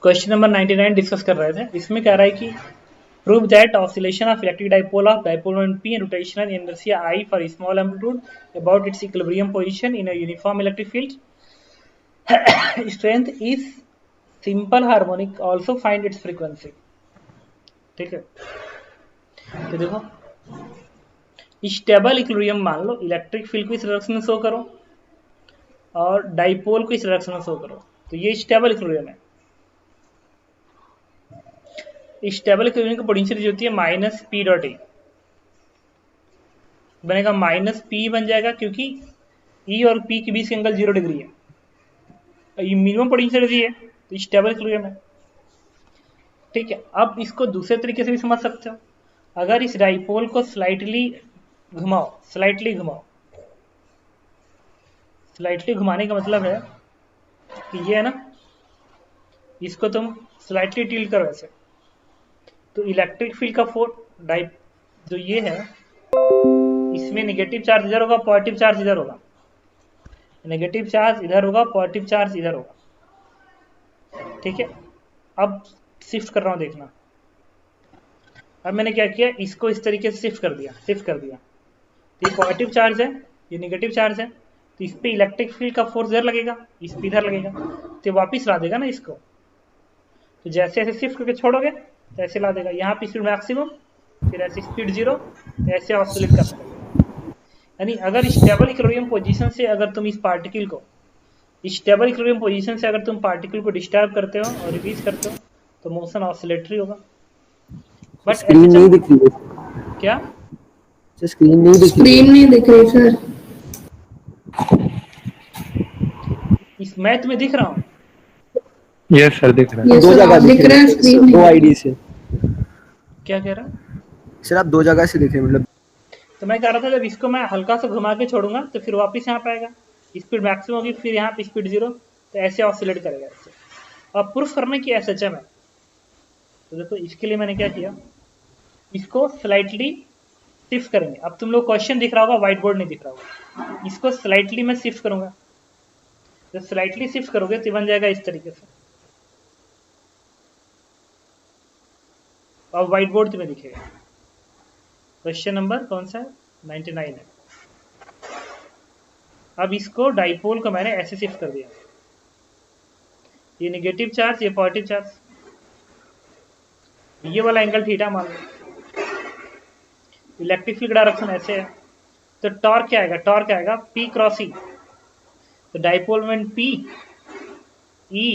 Question number 99 discuss कर रहे थे। इसमें कह रहा है कि prove that oscillation of electric dipole of dipole moment P and rotational inertia I for small amplitude about its equilibrium position in a uniform electric field. Strength is simple harmonic, also find its frequency. ठीक है, तो देखो stable equilibrium मान लो, electric field को इस direction में show करो और डाइपोल को इस डायरेक्शन में शो करो, तो ये स्टेबल इक्विलिब्रियम है। स्टेबल इक्विलिब्रियम की पोटेंशियल जो होती है माइनस पी डॉट ए बनेगा, माइनस पी बन जाएगा क्योंकि ई और पी के बीच एंगल 0 डिग्री है, ये मिनिमम पोटेंशियल है, तो स्टेबल इक्विलिब्रियम है। ठीक है, अब इसको दूसरे तरीके से भी समझ सकते हो। अगर इस डाइपोल को स्लाइटली घुमाओ, स्लाइटली घुमाओ, स्लाइटली घुमाने का मतलब है कि ये है ना, इसको तुम स्लाइटली टिल्ट करो ऐसे, तो इलेक्ट्रिक फील्ड का फोर्स जो ये है, इसमें नेगेटिव चार्ज इधर होगा, पॉजिटिव चार्ज इधर होगा, नेगेटिव चार्ज इधर होगा, पॉजिटिव चार्ज इधर होगा। ठीक है, अब शिफ्ट कर रहा हूं, देखना। अब मैंने क्या किया, इसको इस तरीके से शिफ्ट कर दिया। तो ये पॉजिटिव चार्ज है, ये नेगेटिव चार्ज है, तो इस पे इलेक्ट्रिक फील्ड का फोर्स इधर लगेगा, इस पे इधर लगेगा, तो वापिस ला देगा ना इसको। तो जैसे ऐसे शिफ्ट करके छोड़ोगे तो ऐसे ला देगा, यहाँ पे स्पीड मैक्सिमम, फिर ऐसे स्पीड 0, ऐसे ऑसिलेट करता है। यानी अगर स्टेबल इक्विलिब्रियम पोजीशन से अगर तुम इस पार्टिकल को, स्टेबल इक्विलिब्रियम पोजीशन से अगर तुम पार्टिकल को डिस्टर्ब करते हो और रिलीज करते हो तो मोशन ऑसिलेटरी होगा। बट स्क्रीन नहीं दिख रही है क्या? स्क्रीन नहीं दिख रही सर। इस मैं तुम्हें दिख रहा हूँ? यस सर दिख रहा है। दो जगह दिख रहा है स्क्रीन, दो आईडी से। क्या कह रहा? सर आप दो जगह से दिख रहे हैं, मतलब। तो मैं कह रहा था जब इसको मैं हल्का सा घुमा के छोड़ूंगा तो फिर वापस यहाँ पे आएगा, स्पीड मैक्सिमम होगी, फिर यहाँ पे स्पीड 0, तो ऐसे ऑसिलेट करेगा ऐसे। अब प्रूफ करने की एसएचएम है, तो देखो इसके लिए मैंने क्या किया, इसको स्लाइटली शिफ्ट करेंगे। अब तुम लोग क्वेश्चन दिख रहा होगा, व्हाइट बोर्ड नहीं दिख रहा होगा, इसको स्लाइटली मैं शिफ्ट करूंगा। तो स्लाइटली शिफ्ट करोगे तो बन जाएगा इस तरीके से। अब व्हाइट बोर्ड तुम्हें दिखेगा। क्वेश्चन नंबर कौन सा है? 99 है। अब इसको डाइपोल को मैंने ऐसे शिफ्ट कर दिया, ये नेगेटिव चार्ज, ये पॉजिटिव चार्ज, ये वाला एंगल थीटा मान लो, इलेक्ट्रिक फील्ड डायरेक्शन ऐसे है, तो टॉर्क क्या आएगा? टॉर्क आएगा P क्रॉस E, तो dipole moment P E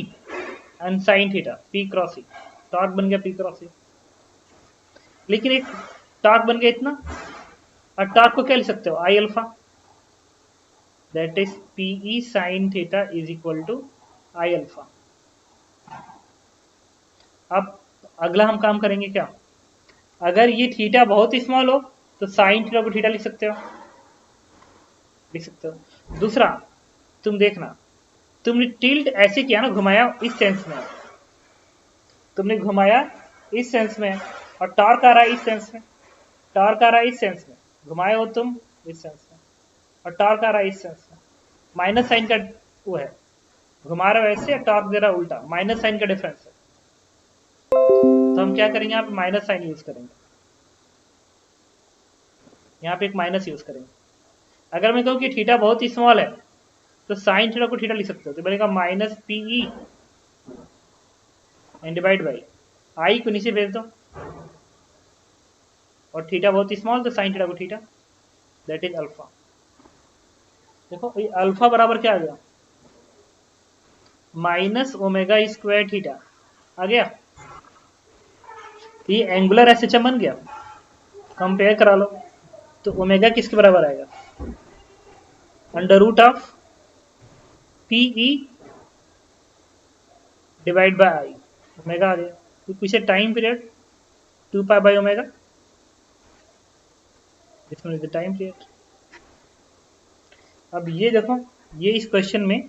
and sine theta, P cross E, torque बन गया P क्रॉस E। लेकिन एक टॉर्क बन गया इतना, और टॉर्क को क्या लिख सकते हो? I alpha, that is PE sine theta is equal to I alpha. अब अगला हम काम करेंगे क्या, अगर ये थीटा बहुत स्मॉल हो तो साइन थीटा को थीटा लिख सकते हो, दूसरा तुम देखना, तुमने टिल्ट ऐसे किया ना, घुमाया इस सेंस में, तुमने घुमाया इस सेंस में, और टॉर्क आ रहा है इस सेंस में, टॉर्क आ रहा है इस सेंस में, घुमाए हो तुम इस सेंस में, और टॉर्क आ रहा है इस सेंस में। माइनस साइन का वो है, घुमा रहा है वैसे, टॉर्क दे रहा है उल्टा, माइनस साइन का डिफरेंस है। तो हम क्या करेंगे, यहाँ पे माइनस साइन यूज करेंगे, यहाँ पे एक माइनस यूज करेंगे। अगर मैं कहूँ कि थीटा बहुत ही स्मॉल है तो साइन थीटा को थीटा लिख सकते हो, तो बनेगा minus PE and divide by I को नीचे भेज दो, और थीटा बहुत ही स्मॉल तो साइन थीटा को थीटा, दैट इज अल्फा। देखो ये अल्फा बराबर क्या आ गया, माइनस ओमेगा स्क्वायर थीटा आ गया। ये एंगुलर एसएचएम बन गया। कंपेयर करा लो तो ओमेगा किसके बराबर आएगा, under root of PE divide by I, omega आ गया। तो पीछे time period 2 pi by omega, इसमें द टाइम पीरियड। अब ये देखो, ये इस क्वेश्चन में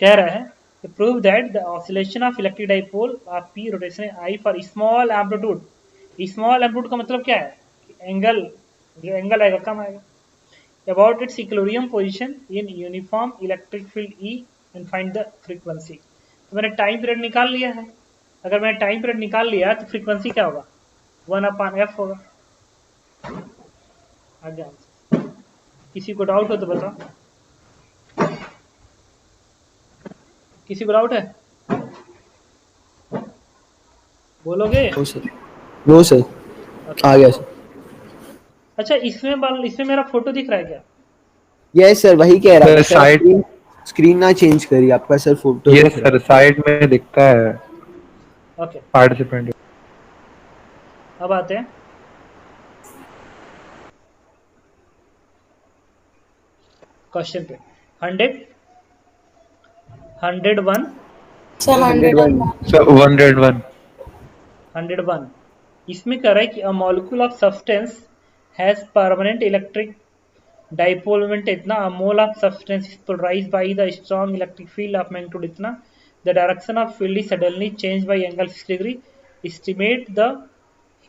कह रहा है कि prove that the oscillation of electric dipole of P rotation I for small amplitude. Small amplitude का मतलब क्या है, एंगल, जो एंगल आएगा कम आएगा, about it's equilibrium position in uniform electric field E and find the frequency. तो मैंने time period निकाल लिया है, अगर मैंने टाइम पीरियड निकाल लिया तो फ्रीक्वेंसी क्या होगा, 1/f होगा। आगे आंसर। किसी को डाउट हो तो बताओ, किसी को डाउट है बोलोगे? नो सर, आ गया सर। अच्छा इसमें मेरा फोटो दिख रहा है क्या? यस सर, वही कह रहा था सर, साइड स्क्रीन ना चेंज करिए, आपका सर फोटो ये दिख रहा सर है। साइड में दिखता है ओके, पार्टिसिपेंट। अब आते हैं क्वेश्चन पे। 100, 101, सर 101। 101 101। इसमें कह रहा है कि a molecule of substance has permanent electric dipole moment इतना, a mole of substance is polarised by the strong electric field of magnitude इतना, the direction of field is suddenly change by angle 60 degree, estimate the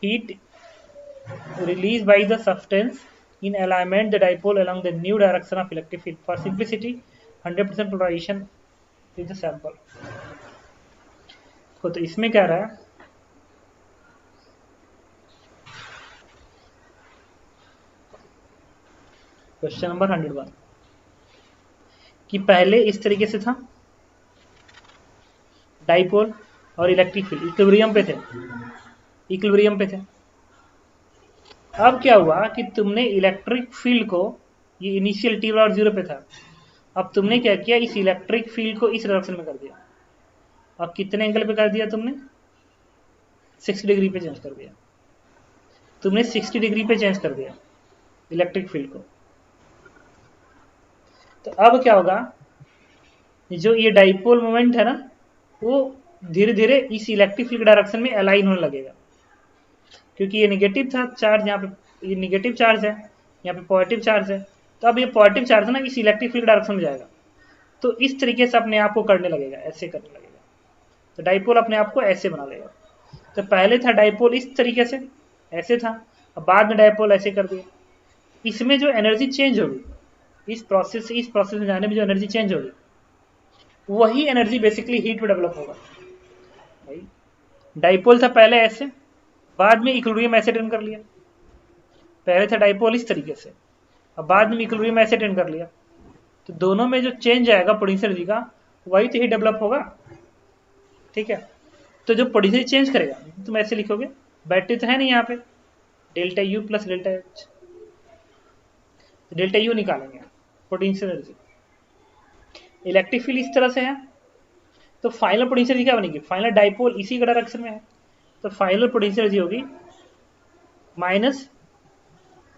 heat released by the substance in alignment the dipole along the new direction of electric field. For simplicity, 100% polarization is the sample. तो इसमें क्या रहा है, question number 101 कि पहले इस तरीके से था डाइपोल और इलेक्ट्रिक फील्ड इक्विलिब्रियम पे थे, इक्विलिब्रियम पे थे। अब क्या हुआ कि तुमने इलेक्ट्रिक फील्ड को, ये इनिशियल t बराबर 0 पे था, अब तुमने क्या किया, इस इलेक्ट्रिक फील्ड को इस डायरेक्शन में कर दिया। अब कितने एंगल पे कर दिया तुमने, 60 डिग्री पे चेंज कर दिया। तुमने 60 डिग्री पे चेंज कर दिया इलेक्ट्रिक फील्ड को। तो अब क्या होगा, जो ये डाइपोल मोमेंट है ना, वो धीरे धीरे इस इलेक्ट्रिक फील्ड डायरेक्शन में अलाइन होने लगेगा, क्योंकि ये नेगेटिव था चार्ज, यहाँ पे ये नेगेटिव चार्ज है, यहाँ पे पॉजिटिव चार्ज है। तो अब ये पॉजिटिव चार्ज है ना, इस इलेक्ट्रिक फील्ड डायरेक्शन में जाएगा, तो इस तरीके से अपने आप को करने लगेगा, ऐसे करने लगेगा। तो डाइपोल अपने आप को ऐसे बना लेगा। तो पहले था डाइपोल इस तरीके से, ऐसे था, अब बाद में डाइपोल ऐसे कर दिया। इसमें जो एनर्जी चेंज होगी, इस प्रोसेस से इस प्रोसेस में जाने में जो एनर्जी चेंज होगी, वही एनर्जी बेसिकली हीट में डेवलप होगा। डाइपोल था पहले ऐसे, बाद में इक्विलिब्रियम ऐसे टर्न कर लिया। पहले था डाइपोल इस तरीके से, अब बाद में इक्विलिब्रियम ऐसे टर्न कर लिया। तो दोनों में जो चेंज आएगा पोटेंशियल एनर्जी का, वही तो हीट डेवलप होगा। ठीक है, तो जो पोटेंशियल चेंज करेगा, तुम ऐसे लिखोगे, बैटरी तो है नहीं यहाँ पे, delta U plus delta H, delta U निकालेंगे पोटेंशियल एनर्जी। इलेक्ट्रिक फील्ड इस तरह से है, तो फाइनल पोटेंशियल एनर्जी क्या बनेगी, फाइनल डाइपोल इसी का डायरेक्शन में है, तो फाइनल पोटेंशियल एनर्जी होगी माइनस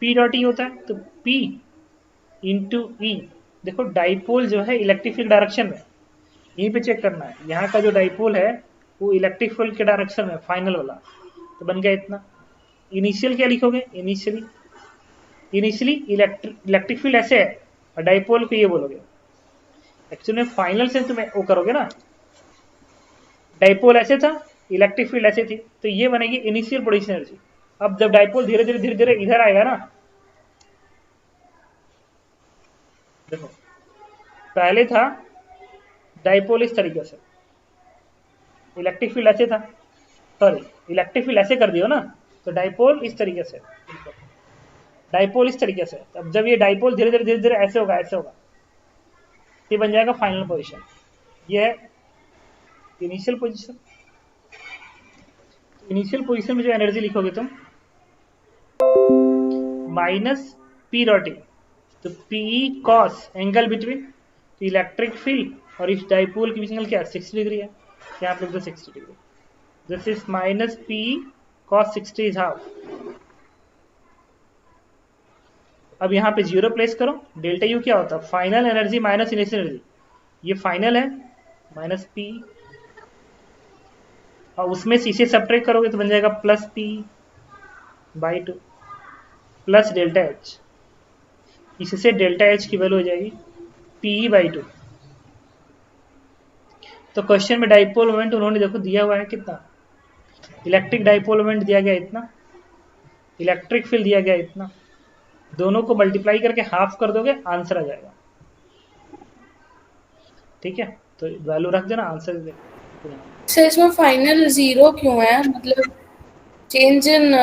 पी डॉट ई होता है, तो पी इंटू ई। देखो डाइपोल जो है इलेक्ट्रिक फील्ड डायरेक्शन में, यहीं पे चेक करना है, यहाँ का जो डाइपोल है वो इलेक्ट्रिक फील्ड के डायरेक्शन में फाइनल वाला, तो बन गया इतना। इनिशियल क्या लिखोगे, इनिशियली इलेक्ट्रिक फील्ड ऐसे है, और डाइपोल को ये बोलोगे। एक्चुअली में फाइनल से तुम वो करोगे ना, डाइपोल ऐसे था, इलेक्ट्रिक फील्ड ऐसे थी, तो ये बनेगी इनिशियल पोटेंशियल एनर्जी। अब जब डाइपोल धीरे धीरे इधर आएगा ना, देखो पहले था डाइपोल इस तरीके से, इलेक्ट्रिक फील्ड ऐसे था, सॉरी इलेक्ट्रिक फील्ड ऐसे कर दियो ना, तो डाइपोल इस तरीके से, डाइपोल इस तरीके से। अब जब ये डाइपोल धीरे धीरे ऐसे होगा, ऐसे होगा, ये बन जाएगा फाइनल पोजीशन। ये है इनिशियल पोजीशन। इनिशियल पोजीशन में जो एनर्जी लिखोगे तुम, माइनस पी डॉट ई, तो P cos angle between electric field और इस डाइपोल के बीच एंगल क्या है, 60 डिग्री है, यहाँ पे 60 degree, this is minus P cos 60 is half. अब यहाँ पे 0 प्लेस करो, डेल्टा यू क्या होता है, final energy minus initial energy, ये फाइनल है माइनस पी, और उसमें से इसे सब्ट्रैक्ट करोगे तो बन जाएगा plus P by 2 plus delta H, इससे डेल्टा एच की वैल्यू हो जाएगी पी बाई 2। तो क्वेश्चन में डाइपोल मोमेंट उन्होंने देखो दिया हुआ है कितना, इलेक्ट्रिक डाइपोल मोमेंट दिया गया इतना, इलेक्ट्रिक फील्ड दिया गया इतना, दोनों को मल्टीप्लाई करके हाफ कर दोगे, आंसर आ जाएगा। ठीक है, तो वैल्यू रख देना, आंसर दे देना। सर इसमें फाइनल 0 क्यों है? मतलब change in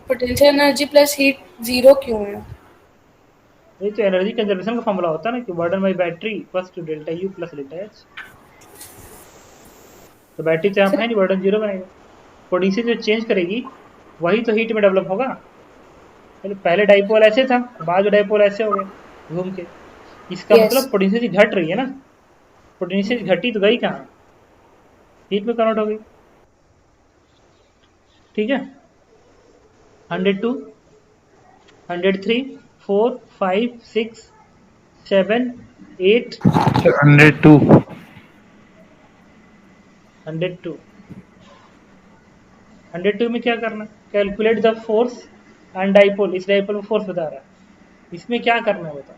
potential energy plus heat 0 क्यों है? ये तो एनर्जी कंजर्वेशन का फॉर्मूला होता है ना कि burden by battery equals to delta U plus delta H. तो बैटरी तो यहाँ है नहीं, बर्डन 0 बनेगा। पोटेंशियल जो चेंज करेगी वही तो हीट में डेवलप होगा। पहले डाइपोल ऐसे था, बाद में डाइपोल ऐसे हो गए घूम के। इसका मतलब पोटेंशियल घट रही है ना, पोटेंशियल घटी तो गई कहाँ, हीट में कन्वर्ट हो गई। ठीक है, 102, 103, 4, 5, 6, 7, 8, 102 102 102 में क्या करना, calculate the force and dipole. इस डाइपोल में फोर्स बता रहा है, इसमें क्या करना है बता।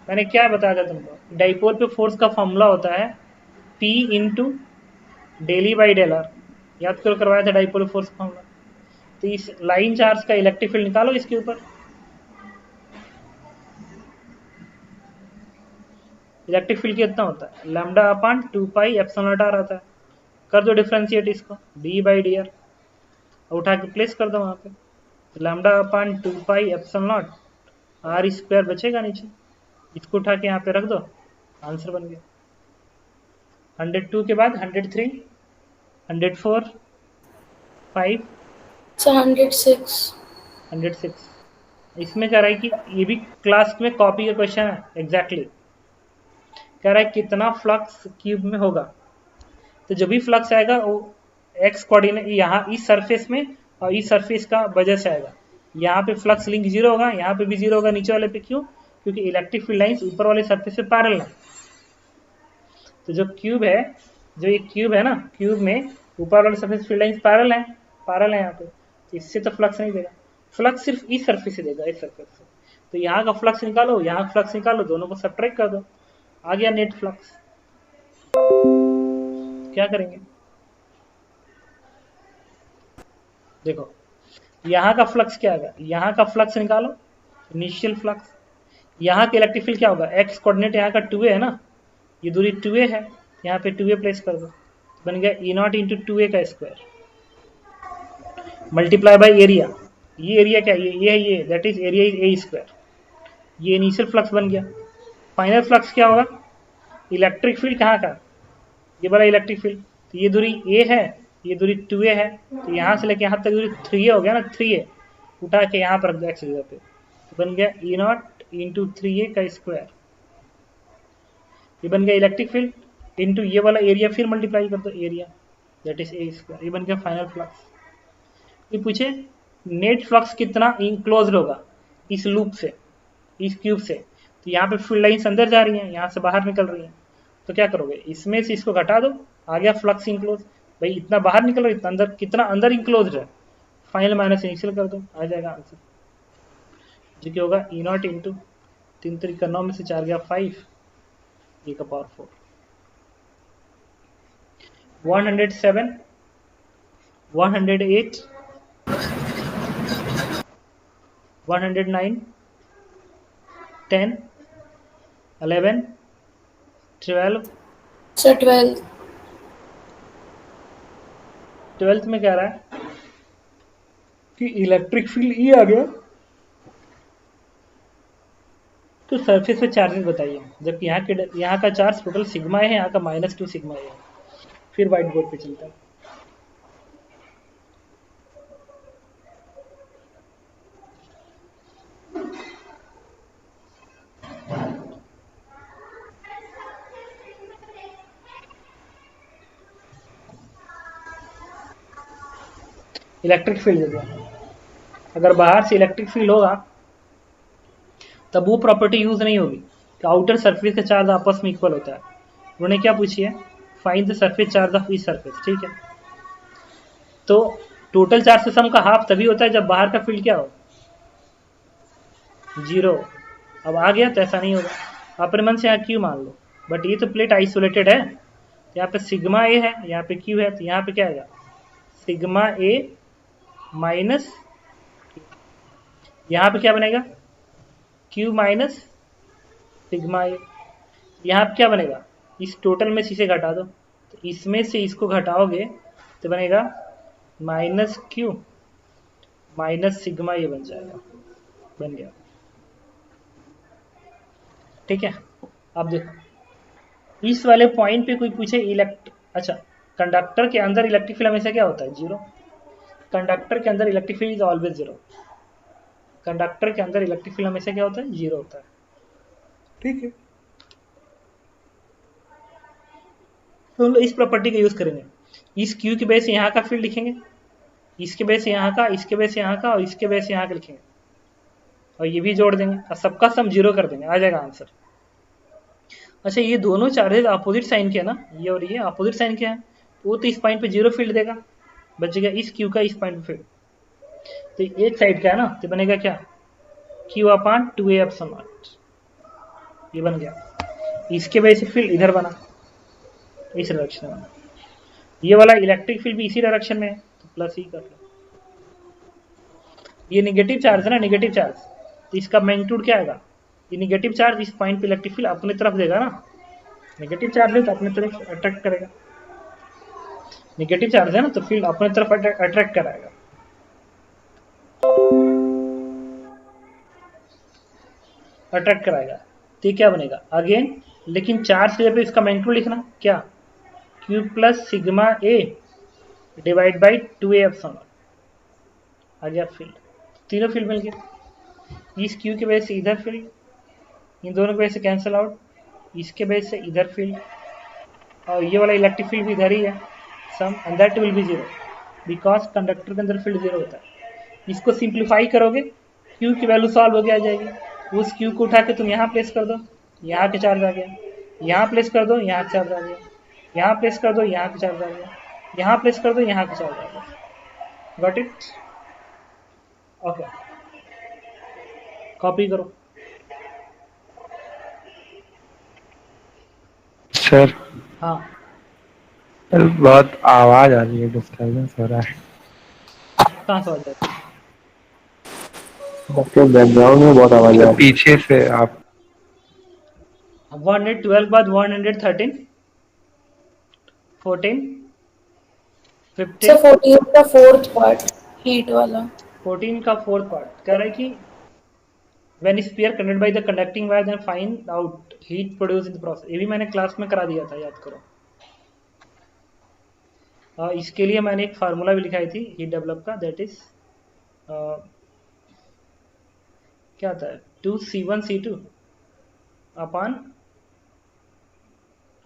मैंने क्या बताया था तुमको, डाइपोल पे फोर्स का फॉर्मूला होता है P into del by del R. याद करो, करवाया था डाइपोल फोर्स फॉर्मूला। तो इस लाइन चार्ज का इलेक्ट्रिक फील्ड निकालो इसके ऊपर। इलेक्ट्रिक फील्ड कितना होता है, lambda upon 2 pi epsilon naught R आता है। कर दो डिफरेंशिएट इसको, डी बाई डी आर उठा के प्लेस कर दो वहां पे। तो lambda upon 2 pi epsilon naught R square बचेगा नीचे, इसको उठा के यहाँ पे रख दो, आंसर बन गया। 102 के बाद 103, 104, 5, 106। इसमें कह रहा है कि ये भी क्लास में कॉपी का क्वेश्चन है एग्जैक्टली। कह रहा है कितना फ्लक्स क्यूब में होगा। तो जो भी फ्लक्स आएगा वो एक्स कोऑर्डिनेट यहाँ इस सरफेस में और इस सरफेस का वजह से आएगा। यहाँ पे फ्लक्स लिंक 0 होगा, यहाँ पे भी 0 होगा नीचे वाले पे। क्यों? क्योंकि इलेक्ट्रिक फील्ड लाइंस ऊपर वाले सरफेस पे पैरेलल है। तो जो क्यूब है, जो ये क्यूब है ना, क्यूब में ऊपर वाले सरफेस फील्ड लाइंस पैरेलल है यहाँ पे। तो इससे तो फ्लक्स नहीं देगा, फ्लक्स सिर्फ इस सरफेस से देगा, इस सरफेस से। तो यहाँ का फ्लक्स निकालो, यहाँ का फ्लक्स निकालो, दोनों को सब्ट्रैक्ट कर दो, आ गया नेट फ्लक्स। क्या करेंगे, देखो यहाँ का फ्लक्स क्या आएगा, यहाँ का फ्लक्स निकालो, इनिशियल फ्लक्स। यहाँ का इलेक्ट्रिक फील्ड क्या होगा, एक्स कोऑर्डिनेट यहाँ का 2a है ना, ये दूरी 2a है, यहाँ पे 2a प्लेस कर दो, बन गया E नॉट इंटू 2a का स्क्वायर मल्टीप्लाई बाई एरिया। ये एरिया क्या है, ये that is area is a square. ये इनिशियल फ्लक्स बन गया। फाइनल फ्लक्स क्या होगा, इलेक्ट्रिक फील्ड कहाँ का, ये बड़ा इलेक्ट्रिक फील्ड। तो ये दूरी a है, ये दूरी 2a है, तो यहाँ से लेके यहाँ तक दूरी 3a हो गया ना, 3a उठा के यहाँ पर रख दो एक्स जगह पे, तो बन गया E नॉट इंटू 3a का स्क्वायर। ये बन गया इलेक्ट्रिक फील्ड इंटू ये वाला एरिया, फिर मल्टीप्लाई कर दो area, that is a square. ये बन गया फाइनल फ्लक्स। ये पूछे नेट फ्लक्स कितना इंक्लोज होगा इस लूप से, इस क्यूब से। तो यहाँ पे फील्ड लाइंस अंदर जा रही हैं, यहाँ से बाहर निकल रही हैं, तो क्या करोगे, इसमें से इसको घटा दो, आ गया फ्लक्स इंक्लोज। भाई इतना बाहर निकल रहा है, इतना अंदर, कितना अंदर इंक्लोज है, फाइनल माइनस इनिशियल कर दो, आ जाएगा आंसर, जो कि होगा E नॉट इंटू 3 3 का 9 में से 4 गया 5, e का पावर 4। 107, 108, 109, 10, 11, 12। सर 12th में कह रहा है कि इलेक्ट्रिक फील्ड E आ गया, तो सरफेस पे चार्जेस बताइए। जबकि यहाँ का चार्ज टोटल सिग्मा है, यहाँ का -2 सिग्मा है। फिर व्हाइट बोर्ड पे चलता है। इलेक्ट्रिक फील्ड दे दिया, अगर बाहर से इलेक्ट्रिक फील्ड होगा तब वो प्रॉपर्टी यूज नहीं होगी कि आउटर सरफेस का चार्ज आपस में इक्वल होता है। उन्होंने क्या पूछी है, find the surface charge of each surface. ठीक है, तो टोटल चार्ज से सम का हाफ तभी होता है जब बाहर का फील्ड क्या हो, 0। अब आ गया तो ऐसा नहीं होगा, अपने मन से यहाँ क्यू मान लो, बट ये तो प्लेट आइसोलेटेड है, तो यहाँ पे सिग्मा ए है, यहाँ पे क्यू है, तो यहाँ पे क्या आएगा, सिग्मा ए माइनस, यहाँ पे क्या बनेगा, क्यू माइनस सिग्मा ए। यहाँ पे क्या बनेगा, इस टोटल में से इसे घटा दो, तो इसमें से इसको घटाओगे तो बनेगा माइनस क्यू माइनस सिग्मा, ये बन जाएगा, बन गया। ठीक है, अब देखो इस वाले पॉइंट पे कोई पूछे अच्छा, कंडक्टर के अंदर इलेक्ट्रिक फील्ड हमेशा क्या होता है? जीरो। कंडक्टर के अंदर electric field is always zero. Conductor के अंदर इलेक्ट्रिक फील्ड हमेशा क्या होता है? जीरो होता है। ठीक है, तो हम लोग इस प्रॉपर्टी का यूज करेंगे। इस क्यू की बेस से यहाँ का फील्ड लिखेंगे, इसके बेस से यहाँ का, इसके बेस से यहाँ का, और इसके बेस से यहाँ का लिखेंगे, और ये भी जोड़ देंगे और सबका सम जीरो कर देंगे, आ जाएगा आंसर। अच्छा, ये दोनों चार्जेस अपोजिट साइन के है ना, ये और ये अपोजिट साइन के हैं, तो वो तो इस पॉइंट पे जीरो फील्ड देगा, बचेगा इस क्यू का इस पॉइंट पे फील्ड। तो एक साइड का है ना, तो बनेगा क्या? Q upon 2a epsilon not, ये बन गया। इसके वजह से फील्ड इधर बना, इस डायरेक्शन में बना। ये वाला इलेक्ट्रिक फील्ड भी इसी डायरेक्शन में है, तो प्लस ही कर लो। ये नेगेटिव चार्ज है ना, नेगेटिव चार्ज, तो इसका मैग्नीट्यूड क्या आएगा? ये नेगेटिव चार्ज इस पॉइंट पे इलेक्ट्रिक फील्ड अपने तरफ देगा ना, नेगेटिव चार्ज है तो अपने तरफ अट्रैक्ट करेगा। नेगेटिव चार्ज है ना, तो फील्ड अपने तरफ अट्रैक्ट कराएगा। अट्रैक्ट कराएगा, तो क्या बनेगा अगेन, लेकिन चार्ज की जगह पे इसका मैग्नीट्यूड लिखना क्या? Q plus sigma A divide by 2a epsilon naught. आ गया फील्ड, तीनों फील्ड मिल गए। इस क्यू की वजह से इधर फील्ड, इन दोनों की वजह से कैंसिल आउट, इसके वजह से इधर फील्ड, और ये वाला इलेक्ट्रिक फील्ड भी इधर ही है, sum and that will be zero because conductor के अंदर फील्ड जीरो होता है। इसको सिंप्लीफाई करोगे, क्यू की वैल्यू सॉल्व हो गया आ जाएगी। उस क्यू को उठा के तुम यहाँ प्लेस कर दो, यहाँ के चार्ज आ गया, यहाँ प्लेस कर दो, यहाँ के चार्ज आ गया, यहाँ प्लेस कर दो, यहाँ के चार्ज आ गया, यहाँ प्लेस कर दो, यहाँ के चार्ज आ गया। Got it? ओके, कॉपी करो। सर हाँ, बहुत आवाज आ रही है, डिस्टर्बेंस हो रहा है कहाँ से आ जाती है? आपके बैकग्राउंड में बहुत आवाज आ रही है। पीछे से। आप 112 के बाद 113, 14, 15, सर 14 का फोर्थ पार्ट हीट वाला। 14 का फोर्थ पार्ट कह रहा है कि when sphere connected by the conducting wire then find out heat produced in the process। ये भी मैंने क्लास में करा दिया था, याद करो। इसके लिए मैंने एक फार्मूला भी लिखाई थी हीट डेवलप का, दैट इज क्या था, 2C1C2 अपान,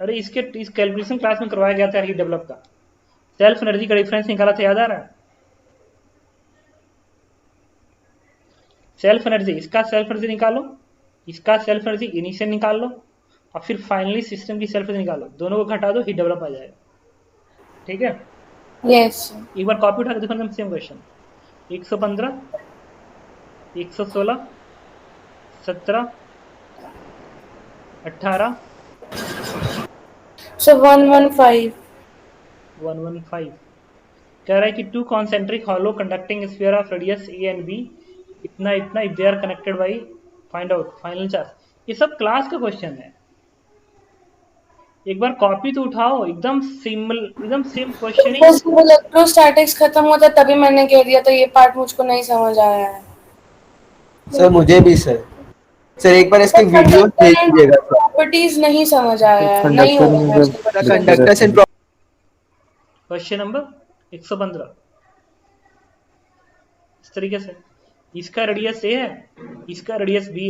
अरे इस कैलकुलेशन क्लास में करवाया गया था हीट डेवलप का। सेल्फ एनर्जी का डिफरेंस निकाला था, याद आ रहा है? सेल्फ एनर्जी, इसका सेल्फ एनर्जी निकालो, इसका सेल्फ एनर्जी इनिशियल निकाल लो, और फिर फाइनली सिस्टम की सेल्फ एनर्जी निकालो, दोनों को घटा दो, हीट डेवलप आ जाएगा। ठीक है, यस एक बार कॉपी उठा के देखो, सेम क्वेश्चन। 115, 116, 17, 18, सो 115 115 कह रहा है कि two concentric hollow conducting sphere of radius A and B, इतना इतना, if they are connected by find out final charge. ये सब क्लास का क्वेश्चन है, एक बार कॉपी तो उठाओ, एकदम सिंपल, एकदम सेम क्वेश्चन ही। इलेक्ट्रोस्टैटिक्स खत्म होता तभी मैंने कह दिया था ये पार्ट मुझको नहीं समझ आया है। सर मुझे भी सर एक बार इसके वीडियो देख लीजिएगा सर। प्रॉपर्टीज नहीं समझ आया है, नहीं हो रहा है उसके बाद। कंडक्टर्स एंड क्वेश्चन नंबर 115 इस तरीके से, इसका रेडियस ए है, इसका रेडियस बी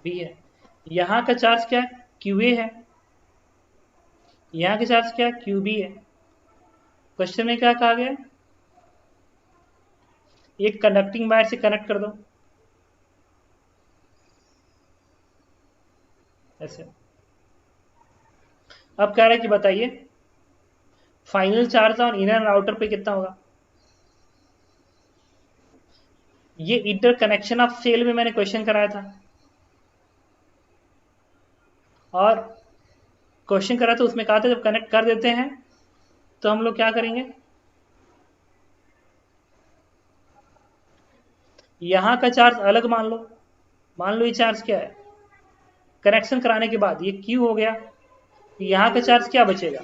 है, यहाँ का चार्ज क्या है? QA है, यहाँ का चार्ज क्या है? QB है। क्वेश्चन में क्या कहा गया? एक कंडक्टिंग वायर से कनेक्ट कर दो, ऐसे। अब कह रहा है कि बताइए final charge on inner and outer पे कितना होगा। ये इंटरकनेक्शन ऑफ सेल में मैंने क्वेश्चन कराया था, और क्वेश्चन करा था उसमें कहा था जब कनेक्ट कर देते हैं तो हम लोग क्या करेंगे, यहां का चार्ज अलग मान लो ये चार्ज क्या है, कनेक्शन कराने के बाद ये Q हो गया, तो यहाँ का चार्ज क्या बचेगा,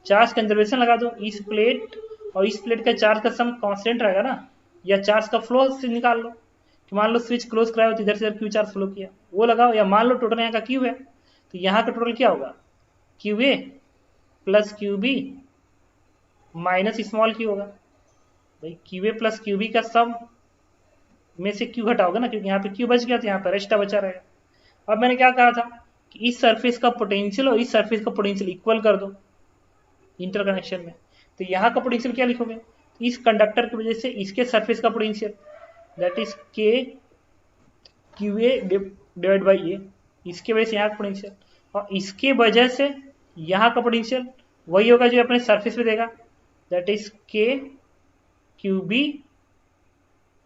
चार्ज कंजर्वेशन लगा दो, इस प्लेट और इस प्लेट का चार्ज का सम कांस्टेंट रहेगा ना, या चार्ज का फ्लो से निकाल लो कि मान लो स्विच क्लोज कराया तो इधर से क्यू चार्ज फ्लो किया वो लगाओ, या मान लो टोटल यहाँ का क्यू है तो यहाँ का टोटल क्या होगा, Q A plus Q B minus small Q होगा। भाई Q A plus Q B का सम में से क्यू हटाओगे ना, क्योंकि यहाँ पे क्यू बच गया तो यहाँ पे रेस्टा बचा रहेगा। अब मैंने क्या कहा था कि इस सरफेस का पोटेंशियल और इस सरफेस का पोटेंशियल इक्वल कर दो इंटरकनेक्शन में, तो यहाँ का पोटेंशियल क्या लिखोगे, तो इस कंडक्टर की वजह से इसके सरफेस का potential that is K Q A divide by ए, इसके वजह से यहाँ का पोटेंशियल, और इसके वजह से यहाँ का पोटेंशियल वही होगा जो अपने सरफेस पे देगा, that is K Q B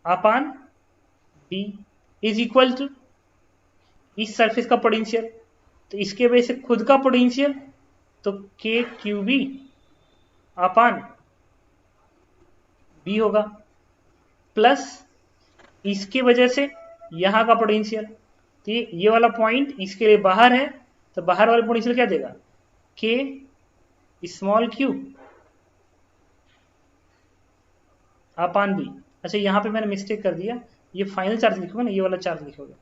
upon B is equal to इस सरफेस का पोटेंशियल, तो इसके वजह से खुद का पोटेंशियल तो K Q B upon B होगा, प्लस इसके वजह से यहां का पोटेंशियल, तो ये वाला पॉइंट इसके लिए बाहर है तो बाहर वाला पोटेंशियल क्या देगा, के स्मॉल क्यू अपान बी। अच्छा यहाँ पे मैंने मिस्टेक कर दिया, ये फाइनल चार्ज लिखोगे ना, ये वाला चार्ज लिखोगे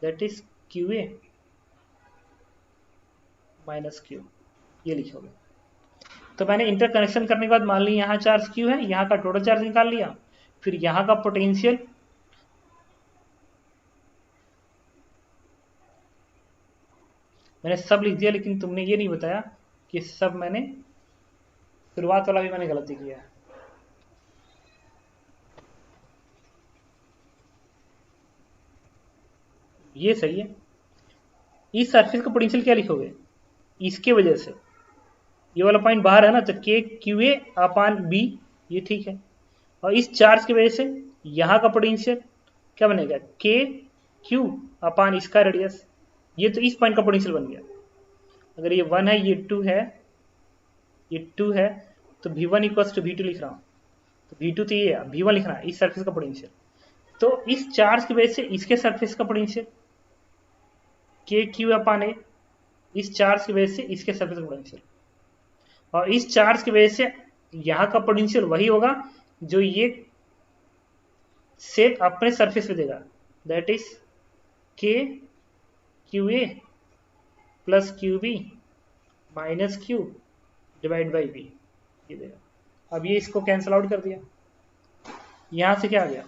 that is Q A minus Q, ये लिखोगे। तो मैंने इंटरकनेक्शन करने के बाद मान ली यहाँ चार्ज क्यू है, यहाँ का टोटल चार्ज निकाल लिया, फिर यहाँ का पोटेंशियल मैंने सब लिख दिया, लेकिन तुमने ये नहीं बताया कि सब मैंने शुरुआत वाला भी मैंने गलती किया है। ये सही है। इस सरफेस का पोटेंशियल क्या लिखोगे, इसके वजह से ये वाला पॉइंट बाहर है ना, तो के क्यू ए अपान बी, ये ठीक है, और इस चार्ज की वजह से यहाँ का पोटेंशियल क्या बनेगा, के क्यू अपान इसका रेडियस, ये तो इस पॉइंट का पोटेंशियल बन गया। अगर ये 1 है ये 2 है ये 2 है तो v1 इक्वल्स टू v2 लिख रहा हूँ, तो v2 तो ये है, v1 लिखना है इस सरफेस का पोटेंशियल, तो इस चार्ज की वजह से इसके सरफेस का पोटेंशियल के क्यू अपान ए, इस चार्ज की वजह से इसके सरफेस का पोटेंशियल, और इस चार्ज की वजह से यहाँ का पोटेंशियल वही होगा जो ये सेट अपने सरफेस पे देगा, that is K Q A plus Q B minus Q divide by B, ये देगा। अब ये इसको कैंसिल आउट कर दिया, यहां से क्या आ गया,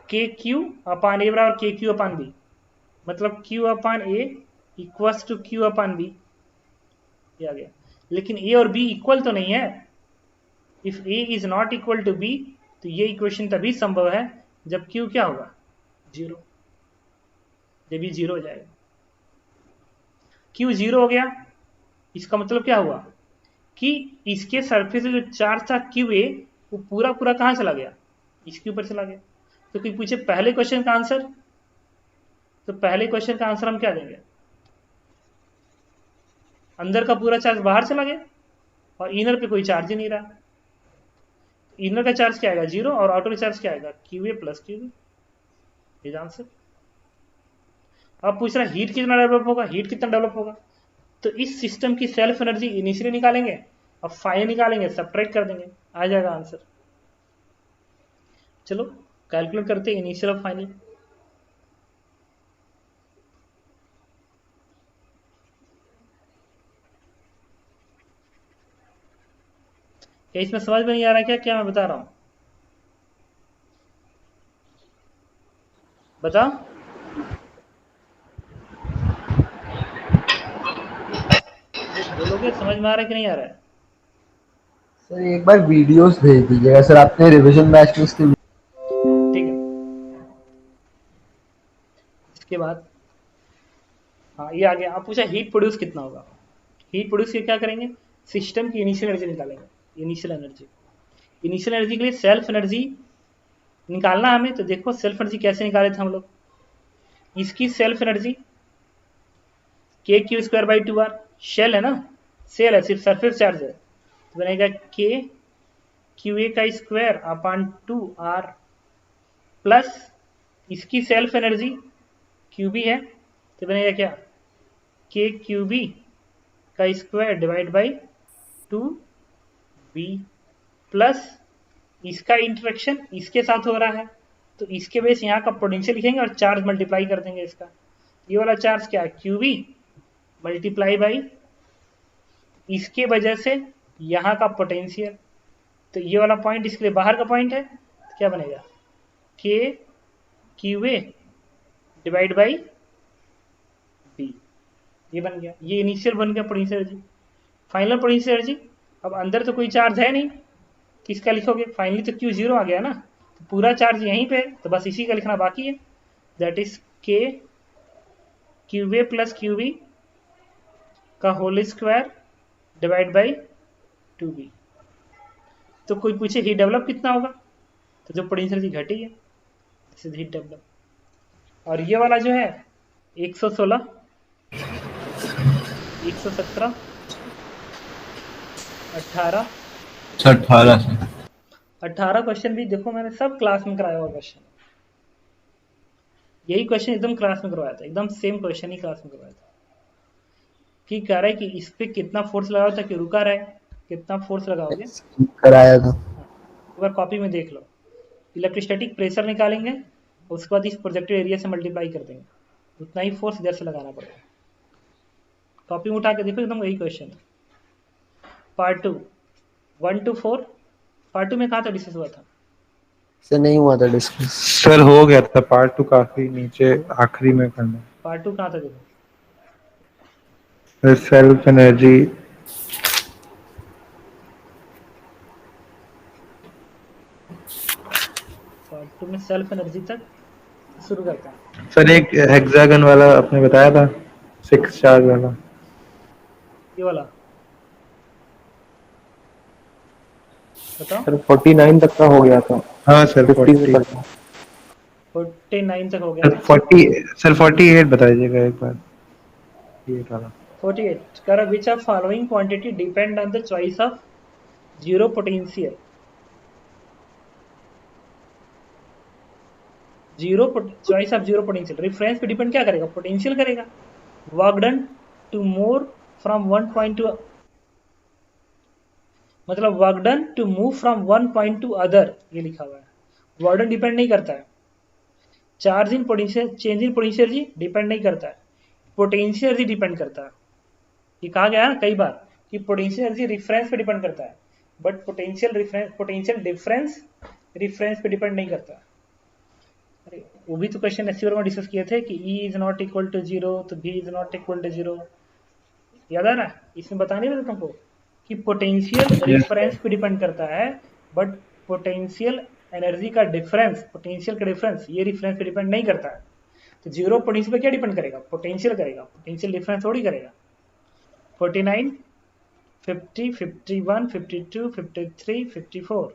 के क्यू अपान ए बराबर के क्यू अपान बी, मतलब Q upon A equals to Q upon B, ये आ गया। लेकिन ए और बी इक्वल तो नहीं है, if A is not equal to B तो ये इक्वेशन तभी संभव है जब क्यू क्या होगा, 0, जब ये 0 हो जाएगा। क्यू 0 हो गया, इसका मतलब क्या हुआ कि इसके सरफेस जो चार्ज था क्यू ए वो पूरा पूरा कहां चला गया, इसके ऊपर चला गया। तो कोई पूछे पहले क्वेश्चन का आंसर, तो पहले क्वेश्चन का आंसर हम क्या देंगे, अंदर का पूरा चार्ज बाहर चला गया और इनर पे कोई चार्ज ही नहीं रहा, इनर का चार्ज क्या आएगा 0 और आउटर चार्ज क्या आएगा Q A plus Q B, answer. अब पूछ रहा है हीट कितना डेवलप होगा, हीट कितना डेवलप होगा, तो इस सिस्टम की सेल्फ एनर्जी इनिशियली निकालेंगे और फाइनल निकालेंगे, सब्ट्रैक्ट कर देंगे, आ जाएगा आंसर। चलो कैलकुलेट करते हैं इनिशियल और फाइनल। क्या इसमें समझ में नहीं आ रहा क्या क्या मैं बता रहा हूं, बताओ। बोलोगे समझ में आ रहा है कि नहीं आ रहा है। सर एक बार वीडियोस भेज दीजिएगा सर, आपने रिवीजन बैच में उसके। ठीक है, इसके बाद हाँ ये आ गया। आप पूछा हीट प्रोड्यूस कितना होगा, हीट प्रोड्यूस के क्या करेंगे, सिस्टम की इनिशियल एनर्जी निकालेंगे, इनिशियल एनर्जी। इनिशियल एनर्जी के लिए सेल्फ एनर्जी निकालना हमें, तो देखो सेल्फ एनर्जी कैसे निकाले थे हम लोग, इसकी self energy K Q square by 2r, shell है ना, सेल है सिर्फ सरफेस चार्ज है, तो बनेगा के क्यू ए का स्क्वायर अपान 2r प्लस इसकी सेल्फ एनर्जी क्यू बी है, तो बनेगा क्या के क्यू बी का square divide by 2b plus इसका इंटरेक्शन इसके साथ हो रहा है, तो इसके बेस यहाँ का पोटेंशियल लिखेंगे और चार्ज मल्टीप्लाई कर देंगे इसका। ये वाला चार्ज क्या है, क्यूबी मल्टीप्लाई बाई इसके वजह से यहाँ का पोटेंशियल, तो ये वाला पॉइंट इसके लिए बाहर का पॉइंट है, तो क्या बनेगा K Q A divide by B, ये बन गया। ये इनिशियल बन गया potential energy. Final potential energy, अब अंदर तो कोई चार्ज है नहीं, किसका लिखोगे, फाइनली तो क्यू जीरो आ गया ना, तो पूरा चार्ज यहीं पे, तो बस इसी का लिखना बाकी है, that is K Q A plus Q B का whole square divide by 2b। तो कोई पूछे हीट डेवलप कितना होगा, तो जो पोटेंशियल एनर्जी घटी है दिस इज हीट डेवलप। और ये वाला जो है 116 117 18 18 क्वेश्चन भी देखो मैंने सब क्लास में कराया हुआ क्वेश्चन, यही क्वेश्चन एकदम क्लास में करवाया था, एकदम सेम क्वेश्चन ही क्लास में करवाया था। कि कह रहा है कि इस पे कितना फोर्स लगाओ ताकि रुका रहे, कितना फोर्स लगाओगे कराया था। एक बार कॉपी में देख लो। इलेक्ट्रोस्टैटिक प्रेशर निकालेंगे, उसके बाद इस प्रोजेक्टिव एरिया से मल्टीप्लाई कर देंगे, उतना ही फोर्स इधर से लगाना पड़ेगा। कॉपी में उठा के देखो, एकदम वही क्वेश्चन। पार्ट 2 1 to 4, पार्ट 2 में कहाँ तक डिस्कस हुआ था? सर नहीं हुआ था डिस्कस। सर हो गया था, पार्ट 2 काफी नीचे आखिरी में करना। पार्ट 2 कहाँ तक देखो? सेल्फ एनर्जी, पार्ट 2 में सेल्फ एनर्जी तक शुरू करते हैं। सर एक हेक्सागन वाला आपने बताया था, 6 चार्ज वाला, ये वाला बताओ। सर 49 तक का हो गया था। हाँ सर 49 तक हो गया सर था। 40 सर 48 बता दीजिएगा एक बार। ये वाला 48 कर which of following quantity depend on the choice of zero potential. Choice of zero potential reference पे डिपेंड क्या करेगा, पोटेंशियल करेगा। Work done to move from one point to, मतलब work done to move from one point to other, ये लिखा हुआ है। Work done depend नहीं करता है, charge in potential, change in potential जी डिपेंड नहीं करता है, पोटेंशियल जी डिपेंड करता है। ये कहा गया है ना कई बार कि पोटेंशियल एनर्जी रिफरेंस पे डिपेंड करता है, बट पोटेंशियल डिफरेंस रिफरेंस पे डिपेंड नहीं करता। अरे वो भी तो क्वेश्चन ऐसी में डिस्कस किए थे कि E is not equal to 0 तो B is not equal to 0, याद आ रहा है? इसमें बता नहीं रहा तुमको कि पोटेंशियल रिफरेंस पे डिपेंड करता है, बट पोटेंशियल एनर्जी का डिफरेंस, पोटेंशियल का डिफरेंस ये रिफरेंस पे डिपेंड नहीं करता है। तो जीरो पोटेंशियल पे क्या डिपेंड करेगा, पोटेंशियल करेगा, पोटेंशियल डिफरेंस थोड़ी करेगा। 49 50 51 52 53 54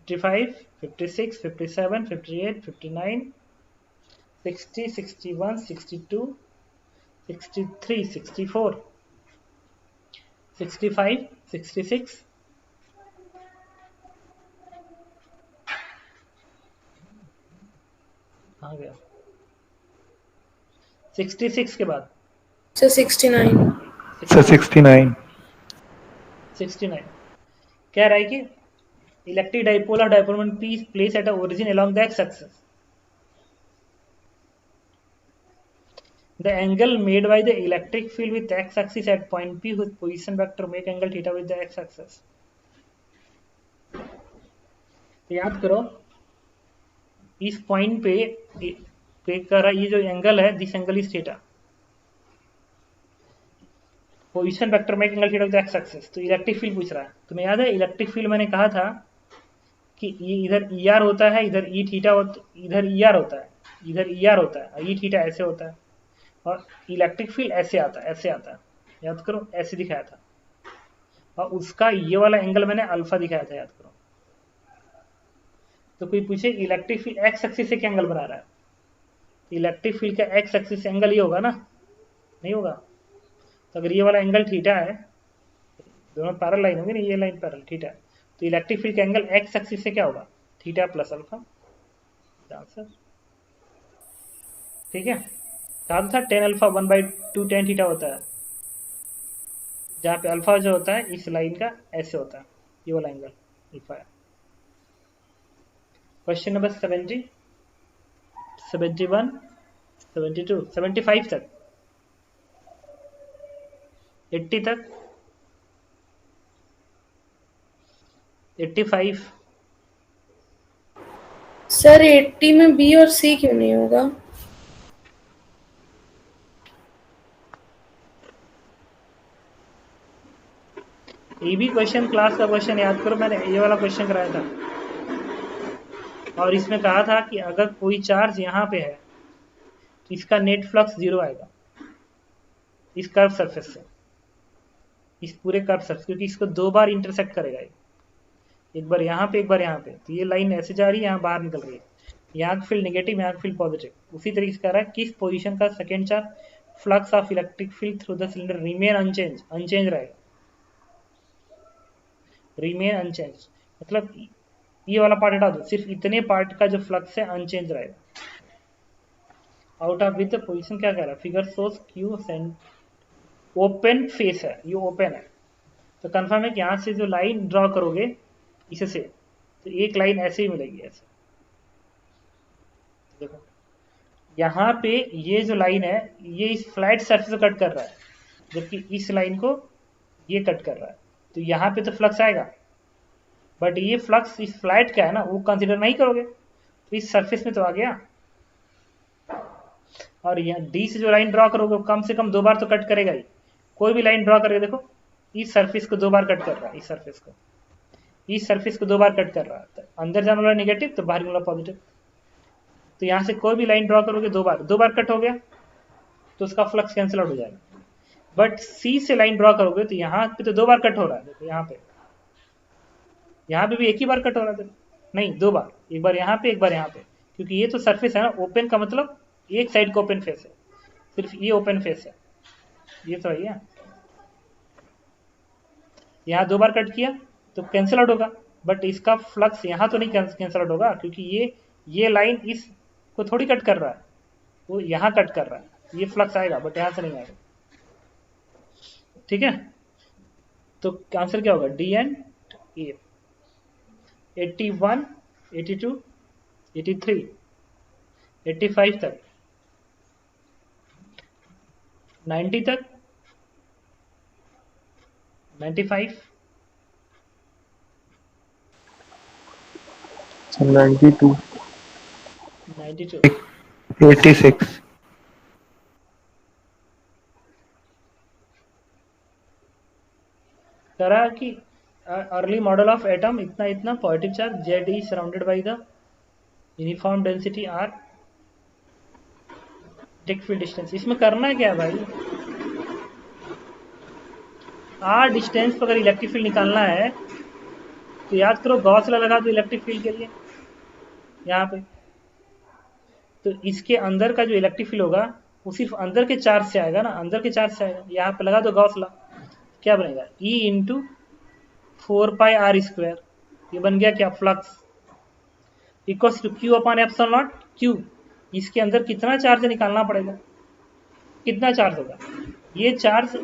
55 56 57 58 59 60 61 62 63 64 65 66 कहाँ गया, 66 के बाद सर 69। सर 69 कह रहा है कि इलेक्ट्रिक डाइपोल और dipole moment P is placed at a origin along the x-axis. The angle made by the electric field with x-axis at point P whose position vector make angle theta with the x-axis. तो याद करो इस point पे कर ये जो angle है, this angle is theta, position vector make angle theta with x axis. तो इलेक्ट्रिक फील्ड पूछ रहा है, तुम्हें याद है इलेक्ट्रिक फील्ड मैंने कहा था कि ये इधर ई आर होता है, इधर ई थीटा इधर ई आर होता है, इधर ई आर होता है, और ई थीटा ऐसे होता है, और इलेक्ट्रिक फील्ड ऐसे आता है, ऐसे आता है, याद करो ऐसे दिखाया था, और उसका ये वाला एंगल मैंने अल्फा दिखाया था, याद करो। तो कोई पूछे इलेक्ट्रिक फील्ड एक्स एक्सिस से क्या एंगल बना रहा है, तो इलेक्ट्रिक फील्ड का एक्स एक्सिस से एंगल ये होगा ना, नहीं होगा? तो अगर ये वाला एंगल थीटा है, दोनों पैरेलल लाइन होंगे ना, ये लाइन पैरेलल थीटा है, तो इलेक्ट्रिक फील्ड का एंगल एक्स एक्सिस से क्या होगा, थीटा प्लस अल्फा, आंसर। ठीक है, कहा था टेन अल्फा 1/2 टेन थीटा होता है, जहाँ पे अल्फा जो होता है इस लाइन का ऐसे होता है, ये वाला एंगल अल्फा है। क्वेश्चन नंबर 70, 71, 72, 75 तक, 80 तक, 85। सर 80 में बी और सी क्यों नहीं होगा? ये भी क्वेश्चन क्लास का क्वेश्चन याद करो, मैंने ये वाला क्वेश्चन कराया था, और इसमें कहा था कि अगर कोई चार्ज यहाँ पे है तो इसका नेट फ्लक्स 0 आएगा इस कर्व सरफेस से, इस पूरे कर्व सरफेस, क्योंकि इसको 2 बार इंटरसेक्ट करेगा, एक बार यहाँ पे एक बार यहाँ पे, तो ये लाइन ऐसे जा रही है, यहाँ बाहर निकल रही है, यहाँ फील्ड नेगेटिव, यहाँ फील्ड पॉजिटिव। उसी तरीके से कह रहा है किस पोजीशन का second charge flux of electric field through the cylinder remain unchanged, unchanged रहेगा, रिमेन अनचेंज मतलब ये वाला पार्ट हटा दो, सिर्फ इतने पार्ट का जो फ्लक्स है अनचेंज रहेगा। Out of with the position क्या कह रहा है, figure shows Q cent open face है, ये ओपन है, तो कंफर्म है कि यहाँ से जो लाइन ड्रॉ करोगे इससे, तो एक लाइन ऐसे ही मिलेगी, ऐसे देखो यहाँ पे ये जो लाइन है ये इस फ्लैट सरफेस को कट कर रहा है, जबकि इस लाइन को ये कट कर रहा है, तो यहाँ पे तो फ्लक्स आएगा, बट ये फ्लक्स इस फ्लैट का है ना, वो कंसिडर नहीं करोगे, तो इस सरफेस में तो आ गया। और यहाँ डी से जो लाइन ड्रॉ करोगे कम से कम 2 बार तो कट करेगा ही, कोई भी लाइन ड्रॉ करेगा देखो इस सरफेस को 2 बार कट कर रहा है, इस सरफेस को 2 बार कट कर रहा है, तो अंदर जाने वाला नेगेटिव तो बाहर वाला पॉजिटिव, तो यहाँ से कोई भी लाइन ड्रॉ करोगे 2 बार कट हो गया, तो उसका फ्लक्स कैंसिल आउट हो जाएगा। बट सी से लाइन ड्रॉ करोगे तो यहाँ पे तो 2 बार कट हो रहा है, देखो यहाँ पे भी एक ही बार कट हो रहा है, नहीं 2 बार, एक बार यहाँ पे एक बार यहाँ पे, क्योंकि ये तो सरफेस है ना, ओपन का मतलब एक साइड का ओपन फेस है, सिर्फ ये ओपन फेस है, ये तो है, यहाँ 2 बार कट किया तो कैंसिल आउट होगा, बट इसका फ्लक्स यहाँ तो नहीं कैंसिल आउट होगा, क्योंकि ये लाइन इस को थोड़ी कट कर रहा है, वो यहाँ कट कर रहा है, ये फ्लक्स आएगा बट यहाँ से नहीं आएगा, ठीक है। तो आंसर क्या होगा, डी एंड ए। 81, 82, 83, 85 तक, 90 तक, 95, 92, 92, 86, करा कि अर्ली मॉडल ऑफ एटम इतना इतना positive charge, Z E surrounded by the uniform density R, electric field distance. इसमें करना क्या है भाई, आर डिस्टेंस पर अगर इलेक्ट्रिक फील्ड निकालना है तो याद करो गॉस लॉ लगा दो इलेक्ट्रिक फील्ड के लिए यहाँ पे, तो इसके अंदर का जो इलेक्ट्रिक फील्ड होगा वो सिर्फ अंदर के चार्ज से आएगा ना, अंदर के चार्ज से आएगा, यहाँ पे लगा दो गॉस लॉ, क्या बनेगा, E इंटू 4πr², ये बन गया क्या, flux equals to Q upon epsilon naught Q, इसके अंदर कितना चार्ज निकालना पड़ेगा, कितना चार्ज होगा, ये चार्ज